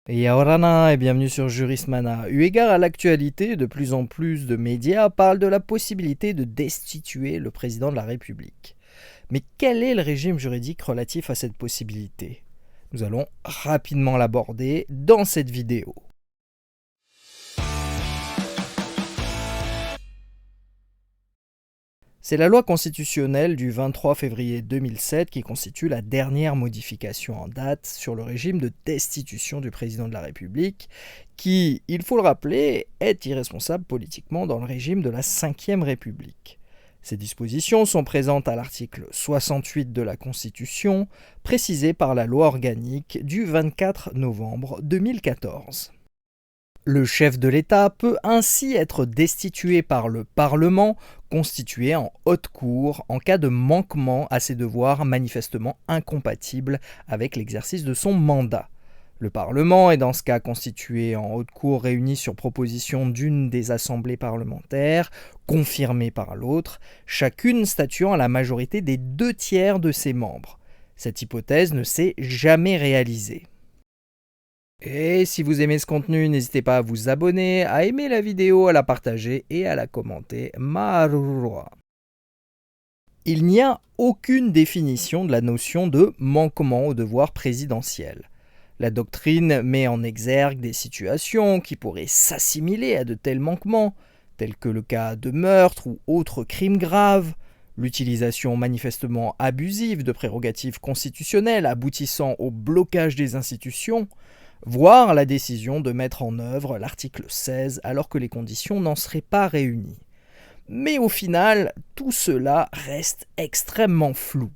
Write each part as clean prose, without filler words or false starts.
Yaorana et bienvenue sur Jurismana. Eu égard à l'actualité, de plus en plus de médias parlent de la possibilité de destituer le président de la République. Mais quel est le régime juridique relatif à cette possibilité? Nous allons rapidement l'aborder dans cette vidéo. C'est la loi constitutionnelle du 23 février 2007 qui constitue la dernière modification en date sur le régime de destitution du président de la République, qui, il faut le rappeler, est irresponsable politiquement dans le régime de la Ve République. Ces dispositions sont présentes à l'article 68 de la Constitution, précisé par la loi organique du 24 novembre 2014. Le chef de l'État peut ainsi être destitué par le Parlement, constitué en haute cour, en cas de manquement à ses devoirs manifestement incompatibles avec l'exercice de son mandat. Le Parlement est dans ce cas constitué en haute cour réunie sur proposition d'une des assemblées parlementaires, confirmée par l'autre, chacune statuant à la majorité des 2/3 de ses membres. Cette hypothèse ne s'est jamais réalisée. Et si vous aimez ce contenu, n'hésitez pas à vous abonner, à aimer la vidéo, à la partager et à la commenter. Marurua. Il n'y a aucune définition de la notion de manquement au devoir présidentiel. La doctrine met en exergue des situations qui pourraient s'assimiler à de tels manquements, tels que le cas de meurtre ou autres crimes graves, l'utilisation manifestement abusive de prérogatives constitutionnelles aboutissant au blocage des institutions, voire la décision de mettre en œuvre l'article 16 alors que les conditions n'en seraient pas réunies. Mais au final, tout cela reste extrêmement flou.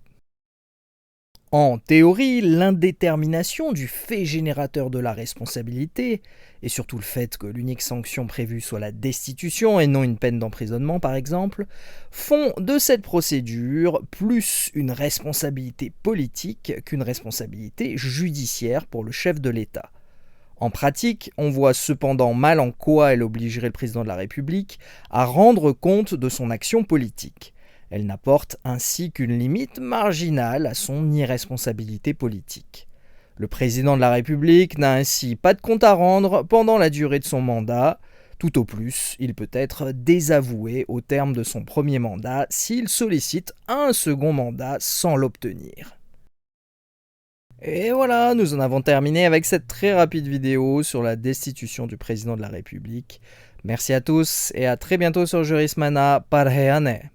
En théorie, l'indétermination du fait générateur de la responsabilité, et surtout le fait que l'unique sanction prévue soit la destitution et non une peine d'emprisonnement par exemple, font de cette procédure plus une responsabilité politique qu'une responsabilité judiciaire pour le chef de l'État. En pratique, on voit cependant mal en quoi elle obligerait le président de la République à rendre compte de son action politique. Elle n'apporte ainsi qu'une limite marginale à son irresponsabilité politique. Le président de la République n'a ainsi pas de compte à rendre pendant la durée de son mandat. Tout au plus, il peut être désavoué au terme de son premier mandat s'il sollicite un second mandat sans l'obtenir. Et voilà, nous en avons terminé avec cette très rapide vidéo sur la destitution du président de la République. Merci à tous et à très bientôt sur Jurismana. Parheane.